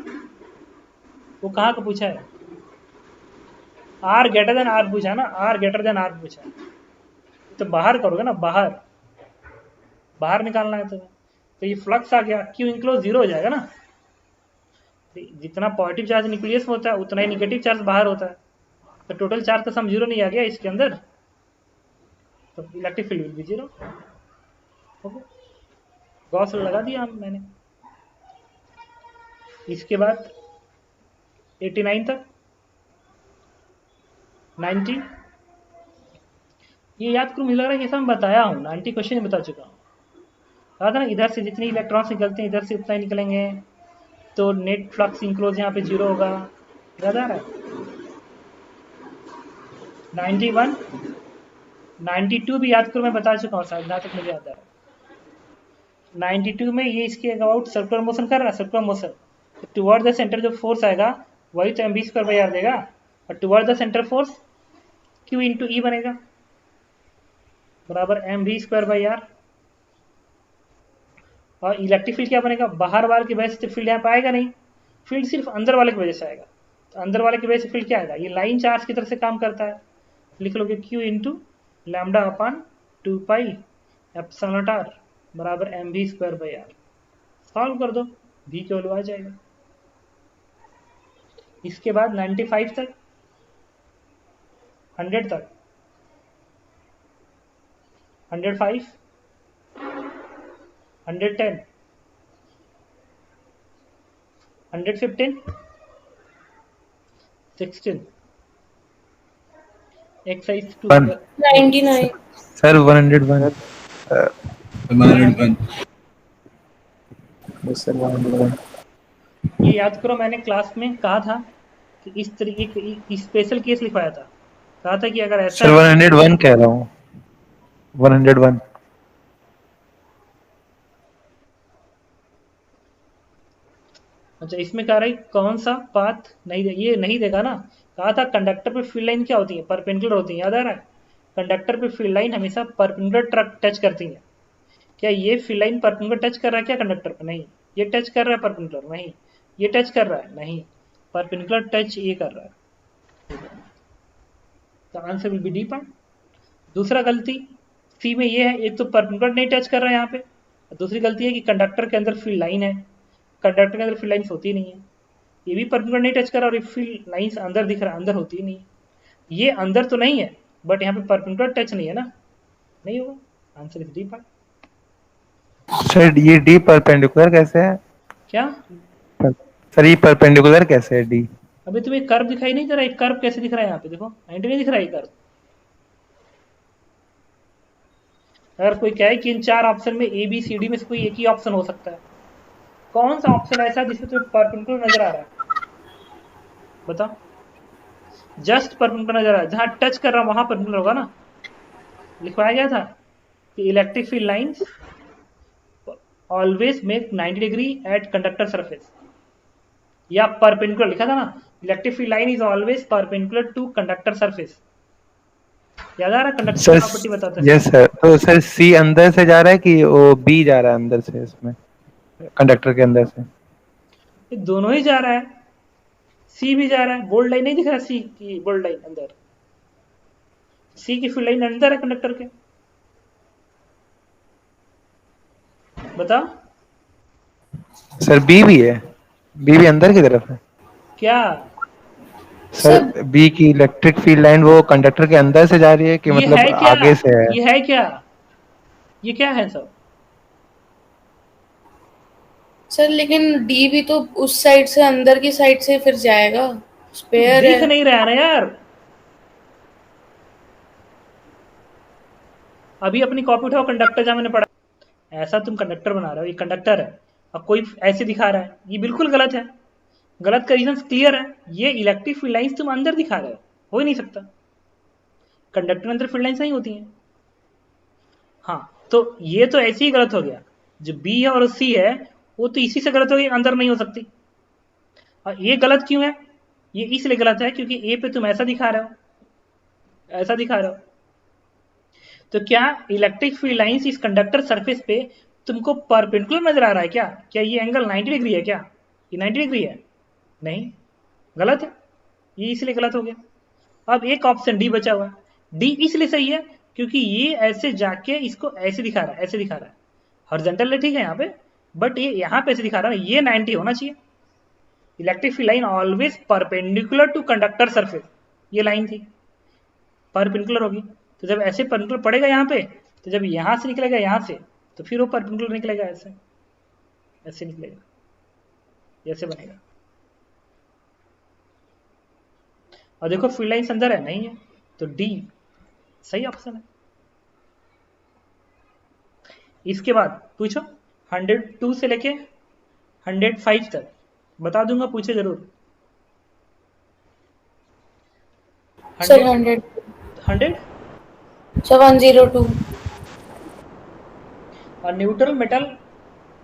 वो कहाँ का पूछा है, R ग्रेटर देन R पूछा ना, R ग्रेटर देन R पूछा, तो बाहर करोगे ना, बाहर निकालना है, तो ये फ्लक्स आ गया, Q इनक्लोज 0 हो जाएगा ना, जितना पॉजिटिव चार्ज न्यूक्लियस में होता है उतना ही नेगेटिव चार्ज बाहर होता है, तो टोटल चार्ज तो सम 0 नहीं आ गया इसके अंदर, तो electric field will be 0। Okay, Gauss लगा दिया मैंने। इसके बाद 89 तक, 90, ये याद करो, मुझे लग रहा है कि मैं बताया हूँ, 90 क्वेश्चन बता चुका हूँ, कहा था ना इधर से जितने इलेक्ट्रॉन्स निकलते हैं इधर से उतना ही निकलेंगे, तो नेट फ्लक्स इंक्लोज यहाँ पे 0 होगा, याद आ रहा है। 91, 92 भी याद करो, मैं बता चुका हूँ शायद, जहाँ तक मुझे याद आ रहा है। 92 में ये इसके अबाउट सर्कुलर मोशन कर रहा है, circular motion, toward the center जो फोर्स आएगा वही तो mv²/r देगा, और toward the center force q into E बनेगा बराबर mv²/r। और इलेक्ट्रिक फील्ड क्या बनेगा, बाहर वाले की वजह से फील्ड यहाँ पे आएगा नहीं, फील्ड सिर्फ अंदर वाले की वजह से आएगा। तो अंदर वाले की वजह से फील्ड क्या आएगा, ये लाइन चार्ज की तरह से काम करता है। लिख लोगे Q into lambda upon 2 pi epsilon not r बराबर mv square by r। Solve कर दो, v की वैल्यू आ जाएगा। इसके बाद 95 तक, 100 तक, 105, 110, 115, 16, एक्सरसाइज 2 One. 99 सर 101 101 सर 101 ये याद करो, मैंने क्लास में कहा था कि इस तरीके की स्पेशल केस लिखवाया था, कहा था कि अगर ऐसा सर 101 कह रहा हूँ 101 अच्छा इसमें कह रहा है कौन सा पाथ नहीं ये नहीं देगा ना। कहा था कंडक्टर पे फील्ड लाइन क्या होती है, परपेंडिकुलर होती है, याद आ रहा है। कंडक्टर पे फील्ड लाइन हमेशा परपेंडिकुलर टच करती है। क्या ये फील्ड लाइन परपेंडिकुलर टच कर रहा है क्या कंडक्टर पे, नहीं। ये टच कर रहा है परपेंडिकुलर, नहीं। ये टच कर रहा है, नहीं। परपेंडिकुलर टच ये कर रहा है। तो answer will be D part. दूसरा गलती सी में ये है, एक तो परपेंडिकुलर नहीं टच कर रहा है यहाँ पे, दूसरी गलती है कि कंडक्टर के अंदर फील्ड लाइन है, कंडक्टर के अंदर फील्ड लाइन्स होती नहीं है। ये भी परपेंडिकुलर नहीं टच कर रहा और ये फील्ड लाइन्स अंदर दिख रहा है, अंदर होती ही नहीं। ये अंदर तो नहीं है बट यहाँ पे परपेंडिकुलर टच नहीं है ना, नहीं होगा। Answer is D part. Sir ये डी परपेंडिकुलर कैसे है क्या सर, ये परपेंडिकुलर कैसे है डी? अभी तुम्हें कर्व दिखाई नहीं दे रहा है, कर्व कैसे दिख रहा है यहाँ पे, देखो 90 नहीं दिख रहा है कर्व। अगर कोई कहे कि इन 4 ऑप्शन में ए बी सी डी में से कोई एक ही ऑप्शन हो सकता है, कौन सा ऑप्शन ऐसा है जिसमें तुम्हें परपेंडिकुलर नजर आ रहा है, बताओ। जस्ट परपेंडिकुलर नजर आ रहा है, जहां टच कर रहा है वहां परपेंडिकुलर होगा ना। लिखवाया गया था कि electric field lines always make 90 degree at conductor surface, या परपेंडिकुलर लिखा था ना। Electric field line is always perpendicular to conductor surface, याद आ रहा है, कंडक्टर प्रॉपर्टी बताता है। यस सर, तो सर सी अंदर से जा रहा है कि वो बी जा रहा है अंदर से, इसमें कंडक्टर के अंदर से? ये दोनों ही जा रहा है, सी भी जा रहा है। बोल्ड लाइन नहीं दिख रहा, सी की बोल्ड लाइन अंदर, सी की फील्ड लाइन अंदर है कंडक्टर के, बताओ। सर बी भी है, बी भी अंदर की तरफ है क्या सर? बी की इलेक्ट्रिक फील्ड लाइन वो कंडक्टर के अंदर से जा रही है कि ये मतलब है क्या, आगे से है? ये है क्या, ये क्या है सब सर? लेकिन डी भी तो उस साइड से, अंदर की साइड से फिर जाएगा, स्पेयर दिख है। नहीं रहा है ना यार। अभी अपनी कॉपी उठाओ, कंडक्टर जहां मैंने पढ़ा, ऐसा तुम कंडक्टर बना रहे हो, ये कंडक्टर है और कोई ऐसे दिखा रहा है, ये बिल्कुल गलत है। गलत का रीजन क्लियर है, ये इलेक्ट्रिक फील्ड लाइंस तुम अंदर दिखा रहे हो ही नहीं सकता। कंडक्टर अंदर फील्ड लाइंस नहीं होती हैं। हाँ तो ये तो ऐसे ही गलत हो गया, जो बी है और सी है वो तो इसी से गलत हो गई, अंदर नहीं हो सकती। और ये गलत क्यों है, ये इसलिए गलत है क्योंकि ए पे तुम ऐसा दिखा रहे हो, ऐसा दिखा रहे हो। तो क्या इलेक्ट्रिक फील्ड लाइंस इस कंडक्टर सरफेस पे तुमको परपेंडिकुलर नजर आ रहा है क्या? क्या ये एंगल 90 डिग्री है क्या? ये 90 डिग्री है? नहीं, गलत है, ये इसलिए गलत हो गया। अब एक ऑप्शन डी बचा हुआ है। डी इसलिए सही है क्योंकि ये ऐसे जाके इसको ऐसे दिखा रहा है, ऐसे दिखा रहा है। हॉरिजॉन्टल ठीक है यहाँ पे, बट ये यहाँ पे ऐसे दिखा रहा है, ये 90 होना चाहिए। Electric field line always perpendicular to conductor surface, ये लाइन थी, परपेंडिकुलर होगी। तो जब ऐसे परपेंडिकुलर पड़ेगा यहाँ पे, तो जब यहाँ से निकलेगा यहाँ से, तो फिर वो परपेंडिकुलर निकलेगा, ऐसे ऐसे निकलेगा, ऐसे बनेगा। और देखो फील्ड लाइन्स अंदर है, नहीं है, तो डी सही ऑप्शन है। इसके बाद पूछो 102 से लेके 105 तक बता दूंगा, पूछे जरूर। Sir 100 100 102 A neutral metal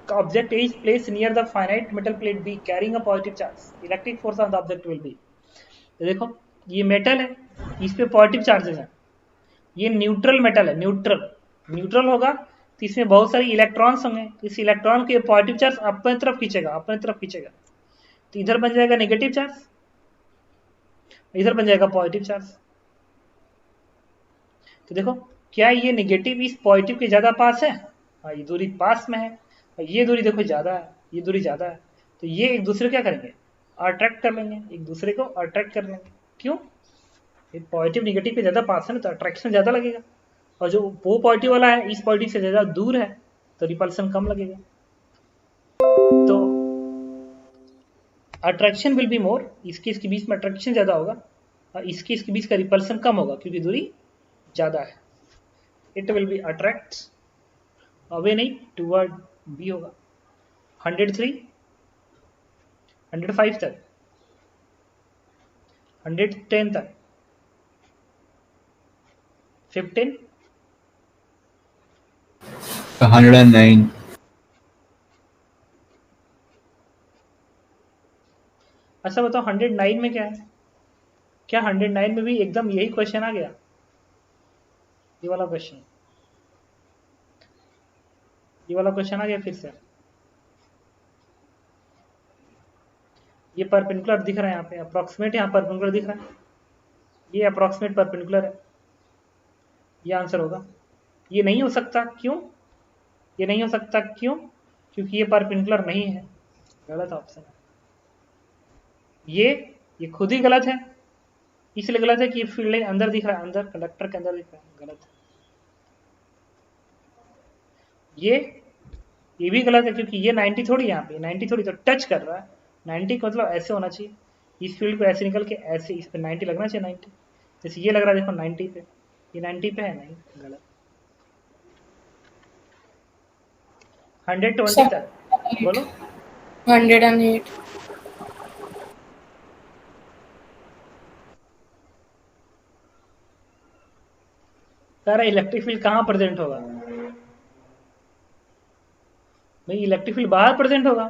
object is placed near the finite metal plate B carrying a positive charge. Electric force on the object will be. तो देखो ये मेटल है, इस पे पॉजिटिव चार्जेस हैं। ये न्यूट्रल मेटल है, न्यूट्रल होगा तो इसमें बहुत सारे इलेक्ट्रॉन्स होंगे, इस इलेक्ट्रॉन को ये पॉजिटिव चार्ज अपने तरफ खींचेगा, अपने तरफ खींचेगा, तो इधर बन जाएगा नेगेटिव चार्ज, इधर बन जाएगा पॉजिटिव चार्ज। तो देखो क्या ये नेगेटिव इस पॉजिटिव के ज्यादा पास है? हाँ, ये दूरी पास में है, और ये दूरी देखो ज्यादा है, ये दूरी ज्यादा है, तो ये एक दूसरे क्या करेंगे, अट्रैक्ट कर लेंगे, एक दूसरे को अट्रैक्ट कर लेंगे। क्यों? ये पॉजिटिव नेगेटिव के ज्यादा पास है ना, तो अट्रैक्शन ज्यादा लगेगा, और जो वो पॉजिटिव वाला है इस पॉजिटिव से ज्यादा दूर है, तो रिपल्सन कम लगेगा। तो अट्रैक्शन विल बी मोर, इसके इसके बीच में अट्रैक्शन ज्यादा होगा, और इसके इसके बीच का रिपल्सन कम होगा, क्योंकि दूरी ज्यादा है। It will be attract away नहीं, टुवर्ड बी होगा। 103, 105 तक, 110 तक, 15, 109. अच्छा बताओ 109 में क्या है? क्या 109 में भी एकदम यही क्वेश्चन आ गया, ये वाला क्वेश्चन, ये वाला क्वेश्चन आ गया फिर से। ये परपेंडिकुलर दिख रहा है यहाँ पे, अप्रोक्सीमेट यहाँ परपेंडिकुलर दिख रहा है, ये अप्रोक्सीमेट परपेंडिकुलर है, ये आंसर होगा। ये नहीं हो सकता, क्यों? ये नहीं हो सकता क्यों? क्योंकि ये परपेंडिकुलर नहीं है, गलत ऑप्शन है। ये खुद ही गलत है, इसलिए गलत है कि फील्ड लाइन अंदर दिख रहा है, अंदर कंडक्टर के अंदर दिख रहा है, गलत है। ये भी गलत है, क्योंकि ये 90 थोड़ी, यहाँ पे 90 थोड़ी, तो टच कर रहा है 90 का मतलब ऐसे होना चाहिए, इस फील्ड को ऐसे निकल के ऐसे इस पे 90 लगना चाहिए, 90। जैसे ये लग रहा है देखो 90 पे, ये 90 पे है, नहीं, गलत। 120 तक बोलो। 108. सारा इलेक्ट्रिक फील्ड कहाँ प्रेजेंट होगा? भाई इलेक्ट्रिक फील्ड बाहर प्रेजेंट होगा।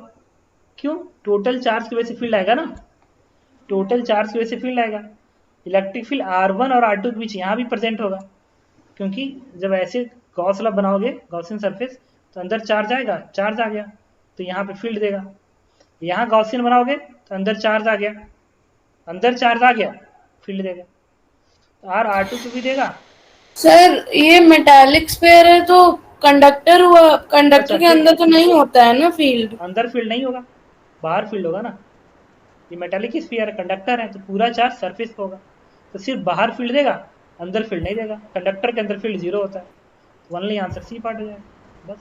क्यों? टोटल चार्ज की वजह से फील्ड आएगा ना, टोटल चार्ज की वजह से फील्ड आएगा। इलेक्ट्रिक फील्ड R1 और R2 के बीच यहाँ भी प्रेजेंट होगा, क्योंकि जब ऐसे गॉस लॉ बनाओगे, गॉसियन सरफेस, तो अंदर चार्ज आएगा, चार्ज आ गया तो यहाँ पे फील्ड देगा। यहाँ गॉसियन बनाओगे तो अंदर चार्ज आ गया, अंदर चार्ज आ गया, फील्ड देगा। तो R2 को भी देगा। सर ये मेटालिक स्फीयर है तो कंडक्टर हुआ, कंडक्टर के अंदर तो नहीं होता है ना फील्ड। अंदर फील्ड नहीं होगा, बाहर फील्ड होगा ना। ये मेटालिक स्फीयर है, कंडक्टर है, तो पूरा चार्ज सरफेस पे होगा, तो सिर्फ बाहर फील्ड देगा, अंदर फील्ड नहीं देगा। कंडक्टर के अंदर फील्ड 0 होता है, तो ओनली आंसर सी पार्ट हो जाएगा बस।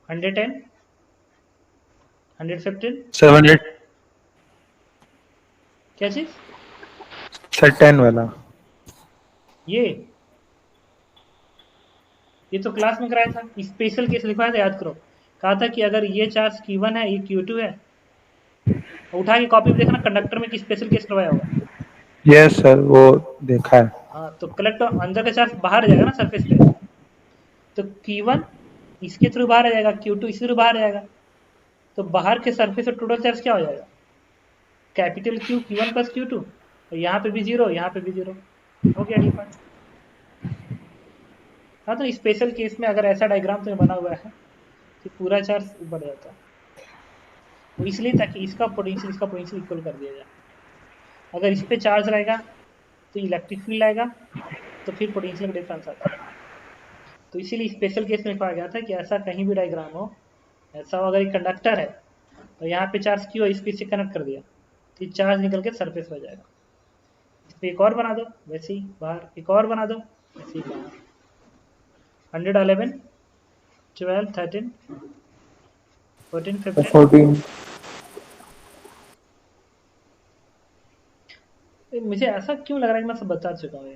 $110, $115, 700 क्या चीज? सर 10 वाला। ये तो क्लास में कराया था, स्पेशल केस लिखवाया था, याद करो। कहा था कि अगर ये चार्ज Q1 है, ये Q2 है, उठा के कॉपी में देखना, कंडक्टर में स्पेशल केस करवाया होगा। यस सर, वो देखा है। हाँ, तो कलेक्टर अंदर का चार्ज बाहर आ जाएगा ना सरफेस पे, तो Q1 इसके थ्रू बाहर आ जाएगा, Q2 इसके थ्रू बाहर आ जाएगा, तो बाहर के सरफेस पर टोटल चार्ज क्या हो जाएगा? Capital Q, Q1 plus Q2, और यहाँ पे भी 0, यहाँ पे भी 0, हो गया डिफाइन। हाँ, तो स्पेशल केस में अगर ऐसा डायग्राम तो बना हुआ है कि पूरा चार्ज बढ़ जाता है, वो इसलिए ताकि इसका पोटेंशियल इक्वल कर दिया जाए। अगर इस पे चार्ज रहेगा तो इलेक्ट्रिक फील्ड आएगा, तो फिर पोटेंशियल का डिफरेंस आता है। तो इसीलिए स्पेशल केस में लिखा गया था कि ऐसा कहीं भी डायग्राम हो, ऐसा हो, अगर एक कंडक्टर है तो यहाँ पे चार्ज क्यों इस पीस से कनेक्ट कर दिया, तो चार्ज निकल के सरफेस हो जाएगा। इस पर एक और बना दो, वैसे ही बाहर एक और बना दो, वैसे ही बाहर। 111, 12, 13, 14, 15, 14। मुझे ऐसा क्यों लग रहा है कि मैं सब बता चुका हूँ।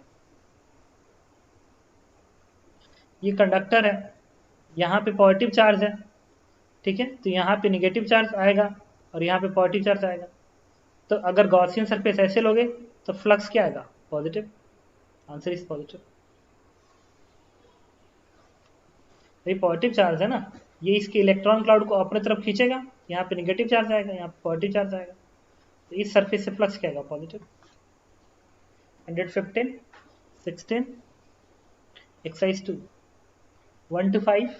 ये कंडक्टर है, यहाँ पे पॉजिटिव चार्ज है, ठीक है, तो यहाँ पे निगेटिव चार्ज आएगा और यहाँ पे पॉजिटिव चार्ज आएगा। तो अगर गॉसियन सरफेस ऐसे लोगे तो फ्लक्स क्या आएगा? पॉजिटिव। Answer is positive. ये पॉजिटिव चार्ज है ना, ये इसके इलेक्ट्रॉन क्लाउड को अपने तरफ खींचेगा, यहाँ पे निगेटिव चार्ज आएगा, यहाँ पे पॉजिटिव चार्ज आएगा, तो इस सरफेस से फ्लक्स क्या आएगा? Positive. 115, 16 exercise 2 1 to 5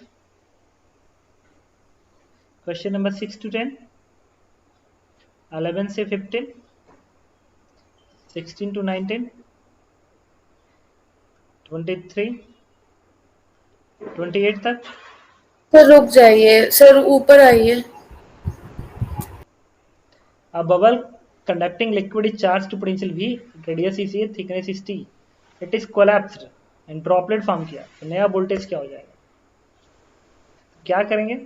question number 6 to 10 11 से 15 16 to 19 23 28 तक। सर रुक जाइए, सर ऊपर आइए। A bubble conducting liquid is charged to potential V, radius is A, thickness is T. It is collapsed and droplet form किया, तो नया वोल्टेज क्या हो जाएगा? क्या करेंगे?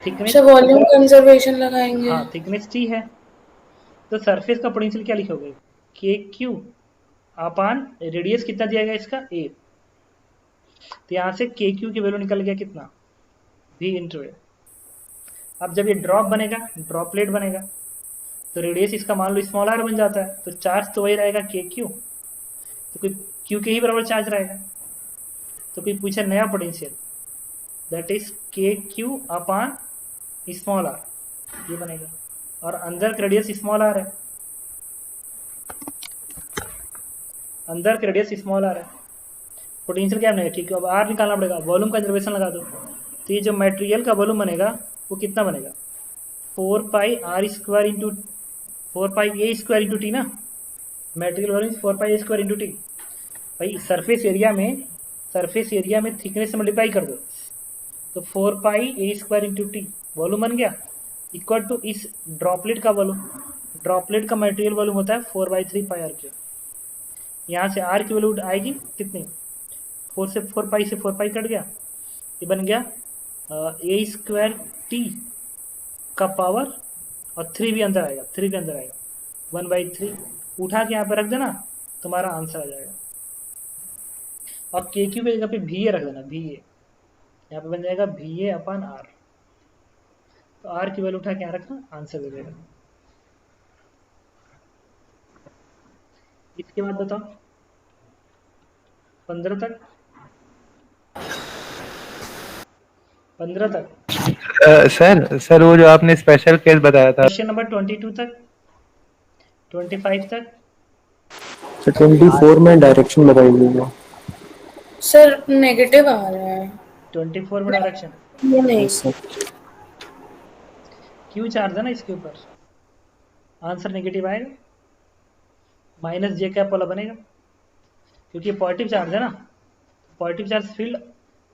थिकनेस वॉल्यूम कंजर्वेशन लगाएंगे। हाँ, थिकनेस T है, तो सरफेस का पोटेंशियल क्या लिखोगे? के क्यू अपान रेडियस कितना दिया गया इसका? A। तो यहाँ से के क्यू की वैल्यू निकल गया कितना? V इंटू ए। अब जब ये ड्रॉप बनेगा, ड्रॉपलेट बनेगा, तो रेडियस इसका मान लो स्मॉल आर बन जाता है, तो चार्ज तो वही रहेगा के क्यू, तो कोई क्यू के ही बराबर चार्ज रहेगा। तो कोई पूछे नया potential, that is K Q upon small are, ये बनेगा। और अंदर का रेडियस स्मॉल आर है, अंदर का रेडियस स्मॉल आर है, पोटेंशियल क्या बनेगा? ठीक है, अब आर निकालना पड़ेगा, वॉल्यूम कंजर्वेशन लगा दो। तो ये जो मटेरियल का वॉल्यूम बनेगा वो कितना बनेगा? 4 pi R square into 4 pi A square into T ना। Material volume 4 pi A square into T. भाई सरफेस एरिया में थिकनेस से मल्टीप्लाई कर दो, तो 4 pi A square into T volume बन गया, इक्वल टू इस ड्रॉपलेट का वॉल्यूम। ड्रॉपलेट का मटेरियल वॉल्यूम होता है 4/3 पाई आर क्यूब। यहाँ से आर की वैल्यू आएगी कितनी? 4 पाई से 4 पाई कट गया, ये बन गया ए स्क्वायर टी का पावर, और 3 भी अंदर आएगा, 1/3 उठा के यहाँ पे रख देना, तुम्हारा आंसर आ जाएगा। और के क्यू की जगह पे भी ए रख देना, भी ए, यहाँ पे बन जाएगा भी ए अपान आर। तो आर की वैल्यू उठा के यहाँ रखना, आंसर दे देगा। इसके बाद बताओ 15 तक, 15 तक। सर वो जो आपने स्पेशल केस बताया था, क्वेश्चन नंबर 22 तक, 25 तक। सर 24 में डायरेक्शन बताई हुई है। सर नेगेटिव आ रहा है 24 में डायरेक्शन, ये नहीं। सर क्यू चार्ज है ना इसके ऊपर, आंसर नेगेटिव आएगा, माइनस जे कैप वाला बनेगा, क्योंकि पॉजिटिव चार्ज है ना। पॉजिटिव चार्ज फील्ड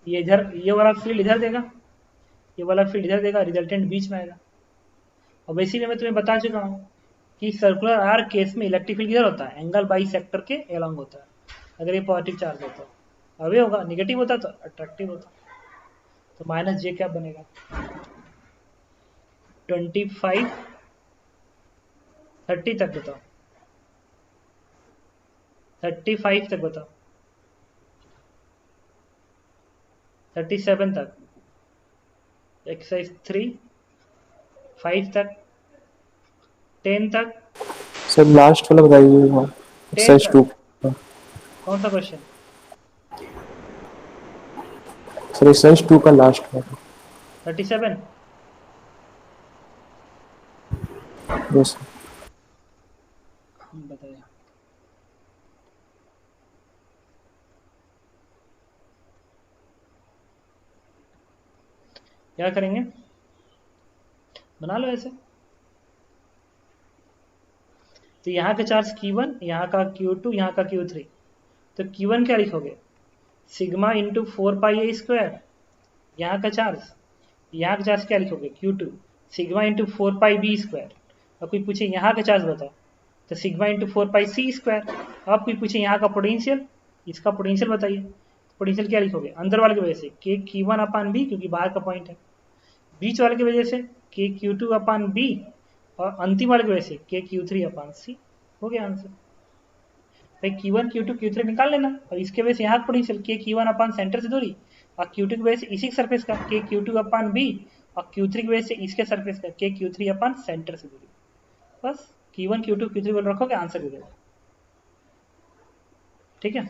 ये इधर, ये वाला फील्ड इधर देगा, ये वाला फील्ड इधर देगा, रिजल्टेंट बीच में आएगा। और वैसे भी मैं तुम्हें बता चुका हूँ कि सर्कुलर आर केस में इलेक्ट्रिक फील्ड किधर होता है? एंगल बाई सेक्टर के एलॉन्ग होता है, अगर ये पॉजिटिव चार्ज होता है। अवे होगा, निगेटिव होता तो अट्रैक्टिव होता, तो माइनस जे कैप बनेगा। 25 30 तक बताओ, 35 तक बताओ, 37 तक, एक्सरसाइज 3 5 तक, 10 तक। सर लास्ट वाला बताई हुई है, एक्सरसाइज 2। कौन सा क्वेश्चन? सर एक्सरसाइज 2 का लास्ट वाला। 37। यस बताइए। क्या करेंगे? बना लो ऐसे। तो यहाँ का चार्ज Q1, यहाँ का Q2, यहाँ का Q3। तो Q1 क्या लिखोगे? Sigma into 4 pi A square, यहाँ का चार्ज। यहाँ का चार्ज क्या लिखोगे? Q2 सिग्मा इंटू 4 पाई बी स्क्वायर। और कोई पूछे यहाँ का चार्ज बताओ, तो सिग्मा इंटू 4 पाई सी स्क्वायर। अब कोई पूछे यहाँ का पोटेंशियल, इसका पोटेंशियल बताइए। पोटेंशियल क्या लिखोगे? अंदर वाले की वजह से के Q1 अपान बी, क्योंकि बाहर का पॉइंट है। बीच वाले की वजह से के Q2 अपान बी, और अंतिम वाले की वजह से के Q3 अपान सी। हो गया आंसर। भाई Q1 Q2 Q3 निकाल लेना, और इसके वजह से यहाँ पोटेंशियल के Q1 अपान सेंटर से दूरी, और Q2 की वजह से इसी सरफेस का के Q2 अपान बी, और Q3 की वजह से इसके सरफेस का के Q3 अपान सेंटर से दूरी। बस Q1 Q2 Q3 बोल रखोगे, आंसर दे देगा। ठीक है।